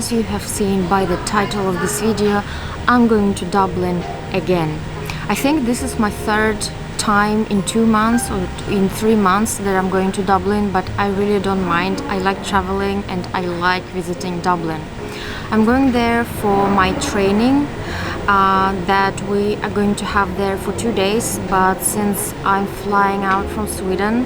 as you have seen by the title of this video, I'm going to Dublin again. I think this is my third time in 2 months or in 3 months that I'm going to Dublin, but I really don't mind. I like traveling and I like visiting Dublin. I'm going there for my training that we are going to have there for 2 days, but since I'm flying out from Sweden,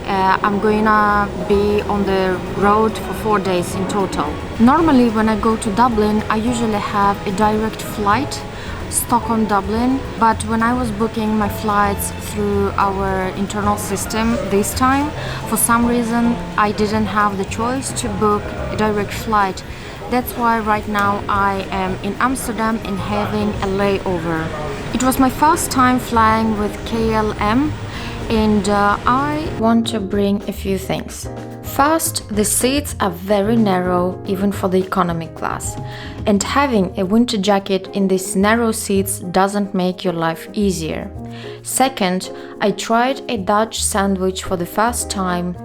I'm going to be on the road for 4 days in total. Normally when I go to Dublin, I usually have a direct flight Stockholm-Dublin, but when I was booking my flights through our internal system this time, for some reason I didn't have the choice to book a direct flight. That's why right now I am in Amsterdam and having a layover. It was my first time flying with KLM, and I want to bring a few things. First, the seats are very narrow even for the economy class, and having a winter jacket in these narrow seats doesn't make your life easier. Second, I tried a Dutch sandwich for the first time.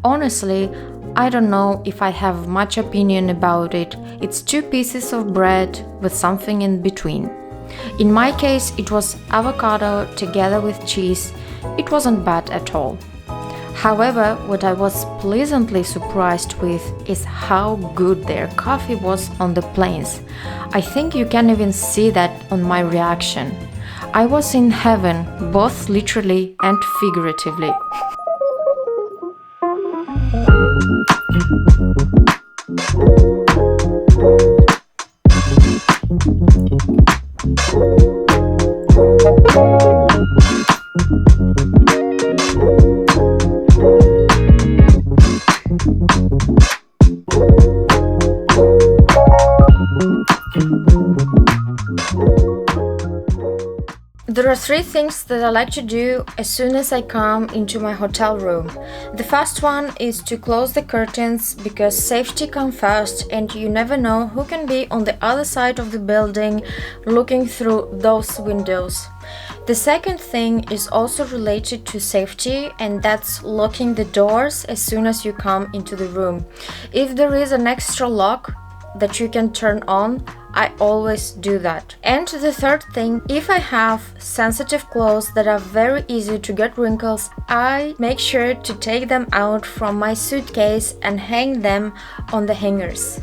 Honestly, I don't know if I have much opinion about it. It's 2 pieces of bread with something in between. In my case, it was avocado together with cheese. It wasn't bad at all. However, what I was pleasantly surprised with is how good their coffee was on the planes. I think you can even see that on my reaction. I was in heaven, both literally and figuratively. There are 3 things that I like to do as soon as I come into my hotel room. The first one is to close the curtains because safety comes first and you never know who can be on the other side of the building looking through those windows. The second thing is also related to safety, and that's locking the doors as soon as you come into the room. If there is an extra lock that you can turn on, I always do that. And the third thing, if I have sensitive clothes that are very easy to get wrinkles, I make sure to take them out from my suitcase and hang them on the hangers.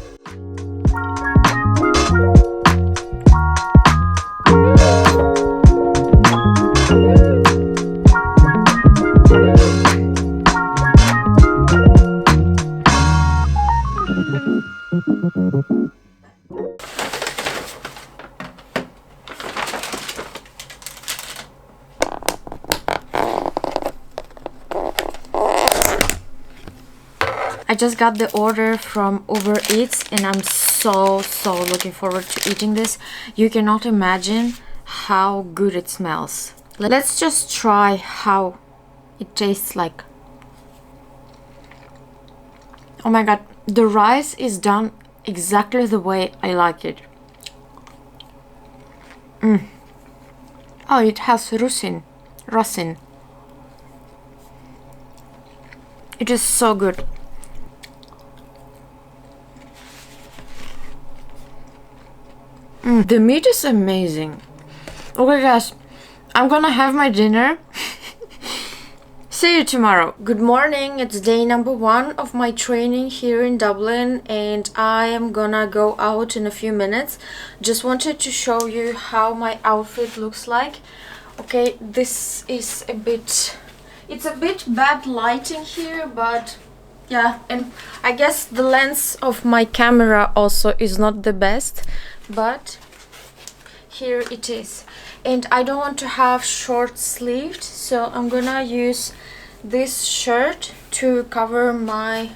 I just got the order from Uber Eats and I'm so looking forward to eating this. You cannot imagine how good it smells. Let's just try how it tastes like. Oh my god, the rice is done exactly the way I like it. Oh, it has rasin. It is so good. The meat is amazing. Okay guys, I'm gonna have my dinner. See you tomorrow. Good morning, it's day number 1 of my training here in Dublin and I am gonna go out in a few minutes. Just wanted to show you how my outfit looks like. Okay, this is it's a bit bad lighting here, but yeah, and I guess the lens of my camera also is not the best, but here it is. And I don't want to have short sleeved, so I'm gonna use this shirt to cover my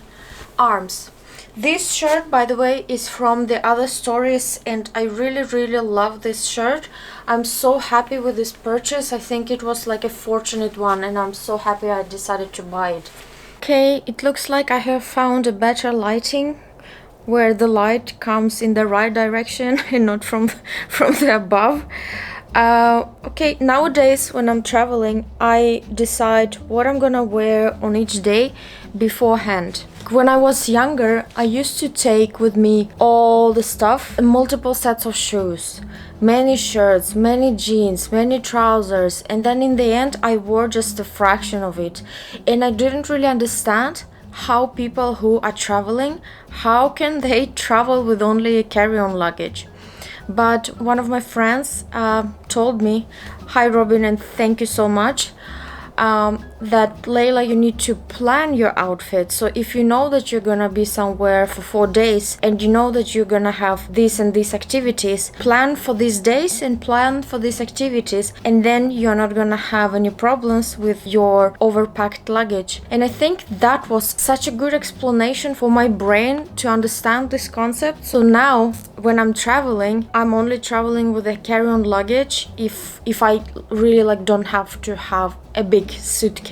arms. This shirt, by the way, is from the other stories and I really love this shirt. I'm so happy with this purchase. I think it was like a fortunate one and I'm so happy I decided to buy it. Okay, it looks like I have found a better lighting where the light comes in the right direction and not from the above. Okay, nowadays when I'm traveling, I decide what I'm gonna wear on each day beforehand. When I was younger, I used to take with me all the stuff, multiple sets of shoes, many shirts, many jeans, many trousers, and then in the end I wore just a fraction of it. And I didn't really understand how people who are traveling, how can they travel with only a carry-on luggage. But one of my friends told me, "Hi Robin, and thank you so much, that Leila, you need to plan your outfit. So if you know that you're gonna be somewhere for 4 days and you know that you're gonna have this and these activities, plan for these days and plan for these activities, and then you're not gonna have any problems with your overpacked luggage." And I think that was such a good explanation for my brain to understand this concept. So now when I'm traveling, I'm only traveling with a carry-on luggage if I really don't have to have a big suitcase.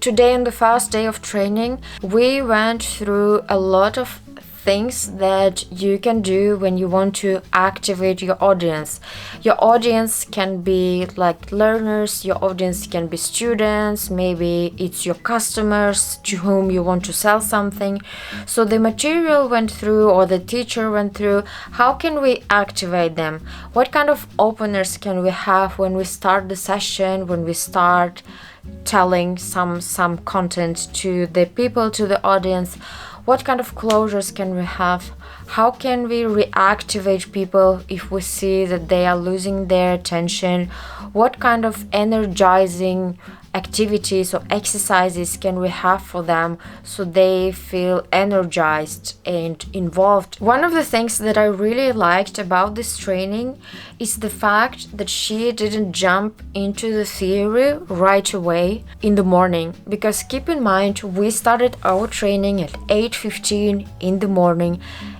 Today, on the first day of training, we went through a lot of things that you can do when you want to activate your audience. Your audience can be learners, your audience can be students, maybe it's your customers to whom you want to sell something. So the material went through, or the teacher went through, how can we activate them? What kind of openers can we have when we start the session, when we start telling some content to the people, to the audience? What kind of closures can we have? How can we reactivate people if we see that they are losing their attention? What kind of energizing activities or exercises can we have for them so they feel energized and involved? One of the things that I really liked about this training is the fact that she didn't jump into the theory right away in the morning, because keep in mind, we started our training at 8:15 in the morning,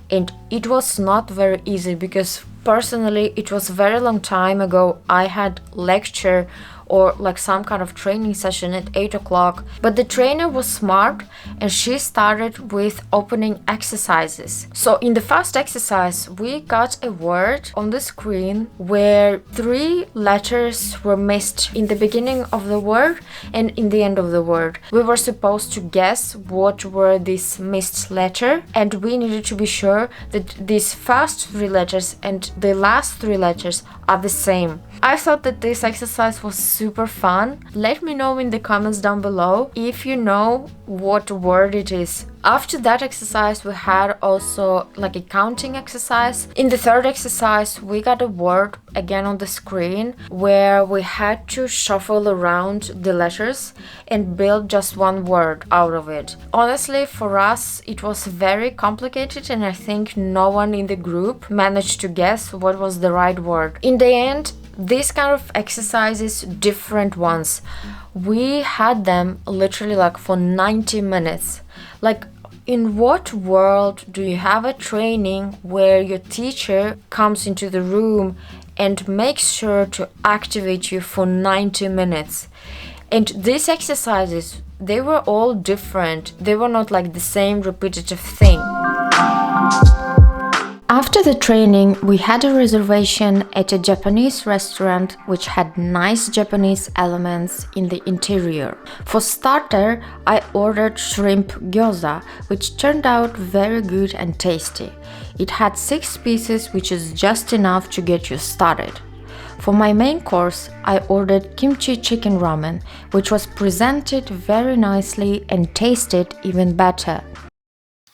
and it was not very easy because personally it was a very long time ago I had lecture or some kind of training session at 8 o'clock. But the trainer was smart and she started with opening exercises. So in the first exercise, we got a word on the screen where 3 letters were missed in the beginning of the word and in the end of the word. We were supposed to guess what were these missed letters, and we needed to be sure that these first 3 letters and the last 3 letters are the same. I thought that this exercise was super fun. Let me know in the comments down below if you know what word it is. After that exercise, we had also a counting exercise. In the third exercise, we got a word again on the screen where we had to shuffle around the letters and build just one word out of it. Honestly, for us, it was very complicated and I think no one in the group managed to guess what was the right word. In the end, these kind of exercises, different ones, we had them literally for 90 minutes. In what world do you have a training where your teacher comes into the room and makes sure to activate you for 90 minutes? And these exercises, they were all different. They were not the same repetitive thing. After the training, we had a reservation at a Japanese restaurant which had nice Japanese elements in the interior. For starter, I ordered shrimp gyoza, which turned out very good and tasty. It had 6 pieces, which is just enough to get you started. For my main course, I ordered kimchi chicken ramen, which was presented very nicely and tasted even better.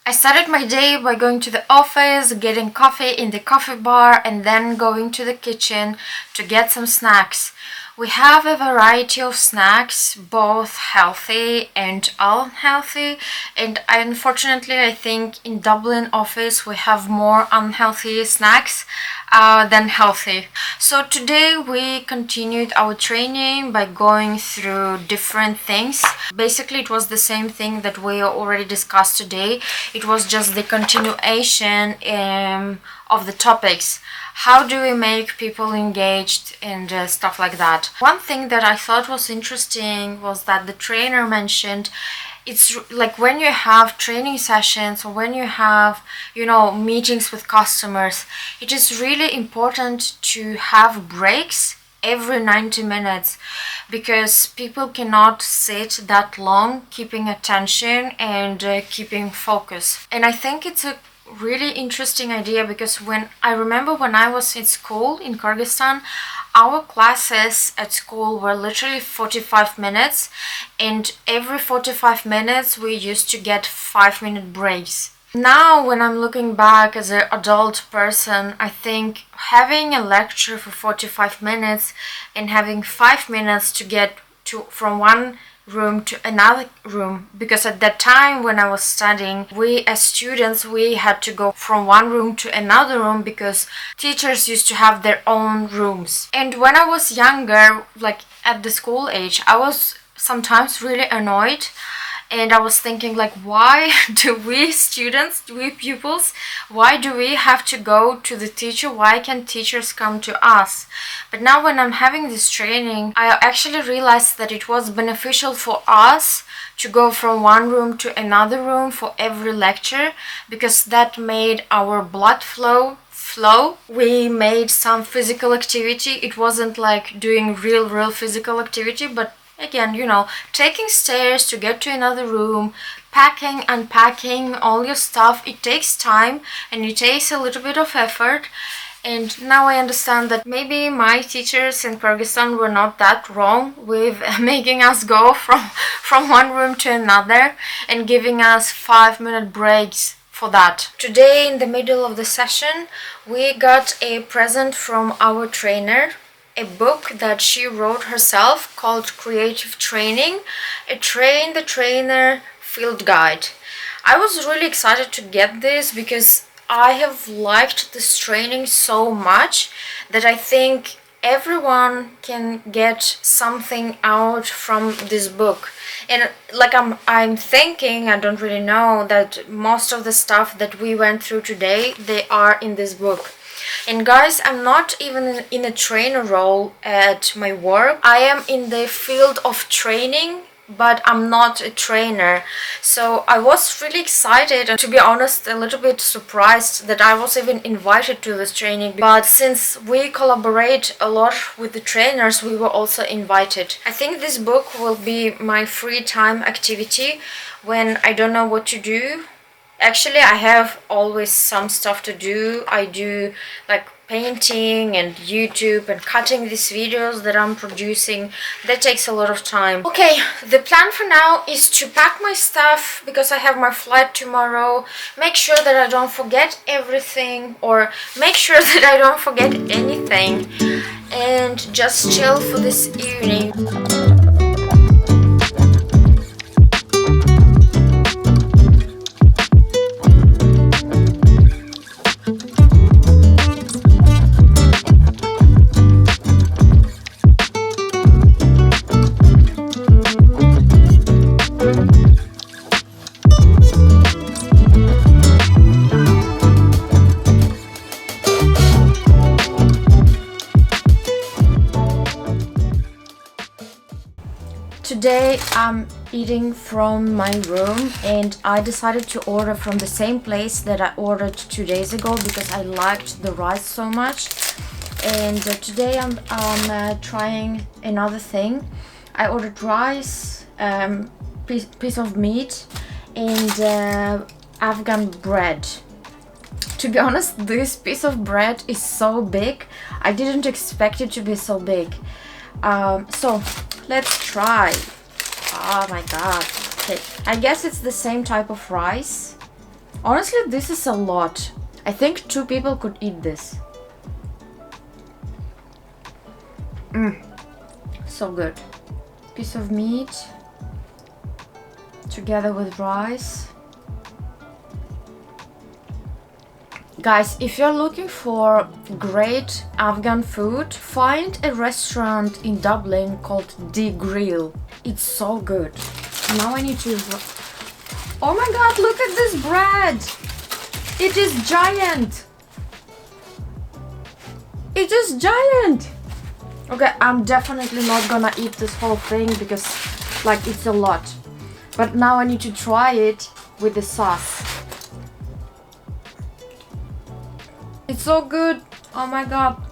I started my day by going to the office, getting coffee in the coffee bar, and then going to the kitchen to get some snacks. We have a variety of snacks, both healthy and unhealthy, and unfortunately I think in Dublin office we have more unhealthy snacks than healthy. So today we continued our training by going through different things. Basically it was the same thing that we already discussed today. It was just the continuation of the topics. How do we make people engaged and stuff like that. One thing that I thought was interesting was that the trainer mentioned it's like when you have training sessions or when you have, you know, meetings with customers, it is really important to have breaks every 90 minutes, because people cannot sit that long keeping attention and keeping focus. And I think it's a really interesting idea, because when I remember when I was in school in Kyrgyzstan, our classes at school were literally 45 minutes, and every 45 minutes we used to get 5-minute breaks. Now, when I'm looking back as an adult person, I think having a lecture for 45 minutes and having 5 minutes to get to from one room to another room, because at that time when I was studying, we as students, we had to go from one room to another room because teachers used to have their own rooms. And when I was younger, like at the school age, I was sometimes really annoyed, and I was thinking, like, why do we students, we pupils, why do we have to go to the teacher? Why can't teachers come to us? But now when I'm having this training, I actually realized that it was beneficial for us to go from one room to another room for every lecture, because that made our blood flow. We made some physical activity. It wasn't like doing real physical activity, but again, you know, taking stairs to get to another room, packing, unpacking all your stuff, it takes time and it takes a little bit of effort. And now I understand that maybe my teachers in Kyrgyzstan were not that wrong with making us go from one room to another and giving us 5-minute breaks for that. Today, in the middle of the session, we got a present from our trainer, a book that she wrote herself called Creative Training, a Train the Trainer field guide. I was really excited to get this because I have liked this training so much that I think everyone can get something out from this book. And like I'm thinking, I don't really know, that most of the stuff that we went through today, they are in this book. And guys, I'm not even in a trainer role at my work. I am in the field of training, but I'm not a trainer. So I was really excited and, to be honest, a little bit surprised that I was even invited to this training. But since we collaborate a lot with the trainers, we were also invited. I think this book will be my free time activity when I don't know what to do. Actually, I have always some stuff to do. I do like painting and YouTube and cutting these videos that I'm producing. That takes a lot of time. Okay, the plan for now is to pack my stuff because I have my flight tomorrow. Make sure that I don't forget everything, or make sure that I don't forget anything, and just chill for this evening. Today I'm eating from my room, and I decided to order from the same place that I ordered 2 days ago because I liked the rice so much. And today I'm trying another thing. I ordered rice, piece of meat, and Afghan bread. To be honest, this piece of bread is so big. I didn't expect it to be so big. So let's try. Oh my god. Okay, I guess it's the same type of rice. Honestly, this is a lot. I think 2 people could eat this. So good. Piece of meat together with rice. Guys, if you're looking for great Afghan food, find a restaurant in Dublin called The Grill. It's so good. Now I need to... Oh my god, look at this bread! It is giant! It is giant! Okay, I'm definitely not gonna eat this whole thing because, like, it's a lot. But now I need to try it with the sauce. It's so good. Oh my god.